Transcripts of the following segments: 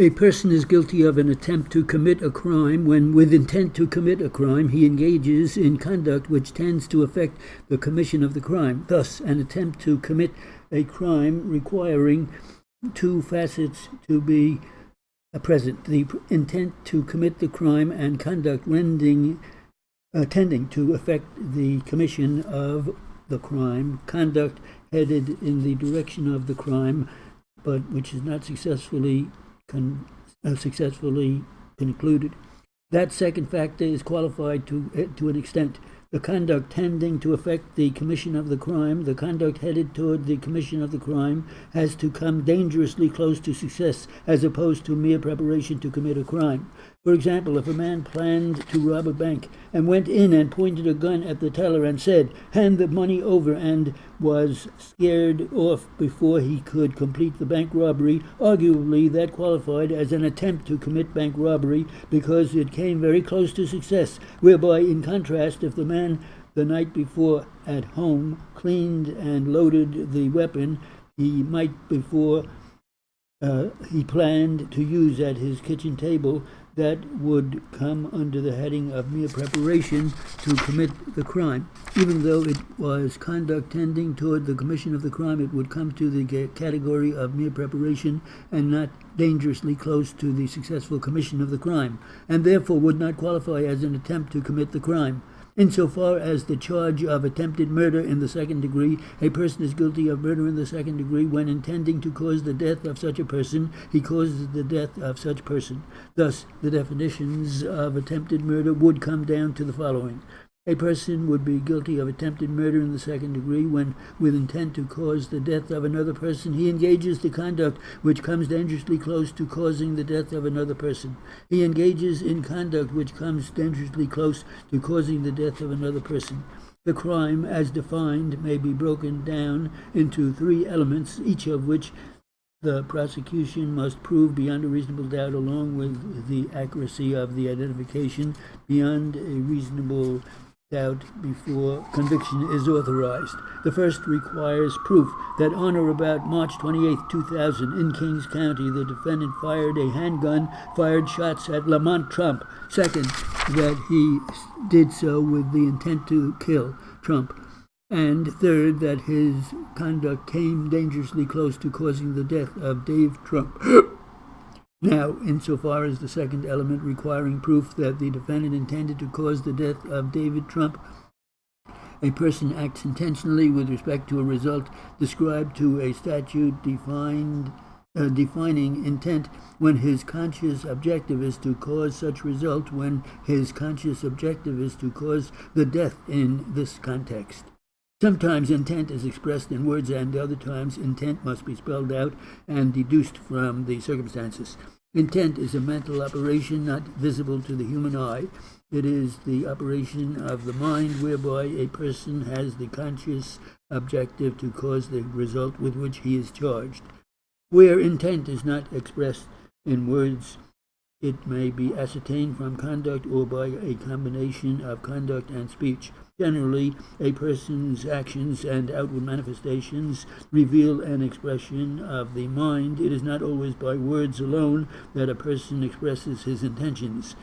A person is guilty of an attempt to commit a crime when, with intent to commit a crime, he engages in conduct which tends to affect the commission of the crime. Thus, an attempt to commit a crime requiring two facets to be present: the intent to commit the crime and conduct tending to affect the commission of the crime, conduct headed in the direction of the crime, but which is not successfully concluded. That second factor is qualified to an extent. The conduct tending to affect the commission of the crime, the conduct headed toward the commission of the crime, has to come dangerously close to success as opposed to mere preparation to commit a crime. For example, if a man planned to rob a bank and went in and pointed a gun at the teller and said, "Hand the money over," and was scared off before he could complete the bank robbery, arguably that qualified as an attempt to commit bank robbery because it came very close to success, whereby, in contrast, if the man the night before at home cleaned and loaded the weapon he planned to use at his kitchen table, that would come under the heading of mere preparation to commit the crime. Even though it was conduct tending toward the commission of the crime, it would come to the category of mere preparation and not dangerously close to the successful commission of the crime, and therefore would not qualify as an attempt to commit the crime. Insofar as the charge of attempted murder in the second degree, a person is guilty of murder in the second degree when, intending to cause the death of such a person, he causes the death of such person. Thus, the definitions of attempted murder would come down to the following. A person would be guilty of attempted murder in the second degree when, with intent to cause the death of another person, he engages the conduct which comes dangerously close to causing the death of another person. He engages in conduct which comes dangerously close to causing the death of another person. The crime, as defined, may be broken down into three elements, each of which the prosecution must prove beyond a reasonable doubt, along with the accuracy of the identification beyond a reasonable doubt before conviction is authorized. The first requires proof that on or about March 28, 2000, in Kings County, the defendant fired a handgun, fired shots at Lamont Trump. Second, that he did so with the intent to kill Trump. And third, that his conduct came dangerously close to causing the death of Dave Trump. Now, insofar as the second element requiring proof that the defendant intended to cause the death of David Trump, a person acts intentionally with respect to a result described to a statute defining intent when his conscious objective is to cause such result, when his conscious objective is to cause the death in this context. Sometimes intent is expressed in words, and other times intent must be spelled out and deduced from the circumstances. Intent is a mental operation not visible to the human eye. It is the operation of the mind whereby a person has the conscious objective to cause the result with which he is charged. Where intent is not expressed in words, it may be ascertained from conduct or by a combination of conduct and speech. Generally, a person's actions and outward manifestations reveal an expression of the mind. It is not always by words alone that a person expresses his intentions.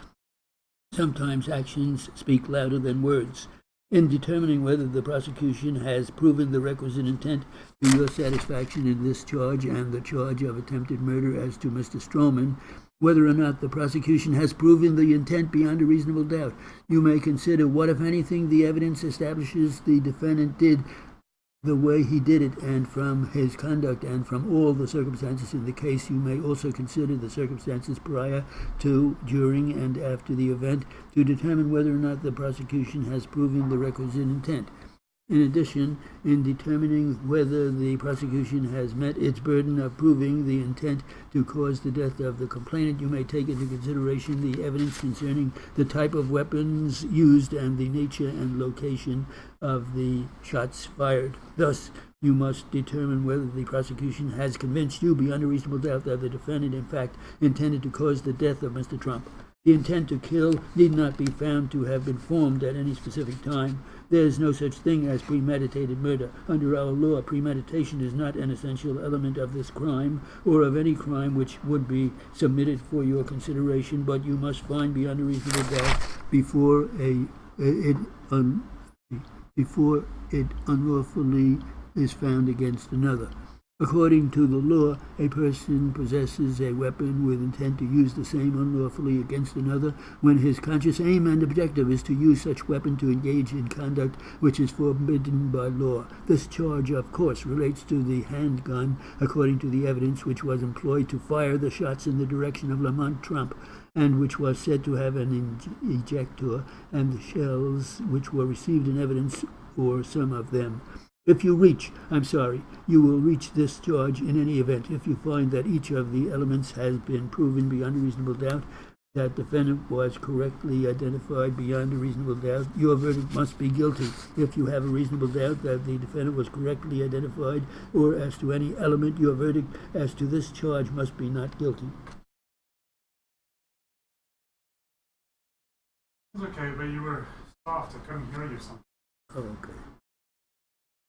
Sometimes actions speak louder than words. In determining whether the prosecution has proven the requisite intent to your satisfaction in this charge and the charge of attempted murder as to Mr. Stroman, whether or not the prosecution has proven the intent beyond a reasonable doubt, you may consider what, if anything, the evidence establishes the defendant did the way he did it, and from his conduct and from all the circumstances in the case. You may also consider the circumstances prior to, during, and after the event to determine whether or not the prosecution has proven the requisite intent. In addition, in determining whether the prosecution has met its burden of proving the intent to cause the death of the complainant, you may take into consideration the evidence concerning the type of weapons used and the nature and location of the shots fired. Thus, you must determine whether the prosecution has convinced you beyond a reasonable doubt that the defendant in fact intended to cause the death of Mr. Trump. The intent to kill need not be found to have been formed at any specific time. There is no such thing as premeditated murder. Under our law, premeditation is not an essential element of this crime, or of any crime which would be submitted for your consideration, but you must find beyond a reasonable doubt before it unlawfully is found against another. According to the law, a person possesses a weapon with intent to use the same unlawfully against another when his conscious aim and objective is to use such weapon to engage in conduct which is forbidden by law. This charge, of course, relates to the handgun, according to the evidence which was employed to fire the shots in the direction of Lamont Trump, and which was said to have an ejector, and the shells which were received in evidence, or some of them. If you you will reach this charge in any event if you find that each of the elements has been proven beyond a reasonable doubt, that defendant was correctly identified beyond a reasonable doubt. Your verdict must be guilty. If you have a reasonable doubt that the defendant was correctly identified, or as to any element, your verdict as to this charge must be not guilty. It's okay, but you were soft. I couldn't hear you something. Oh, okay.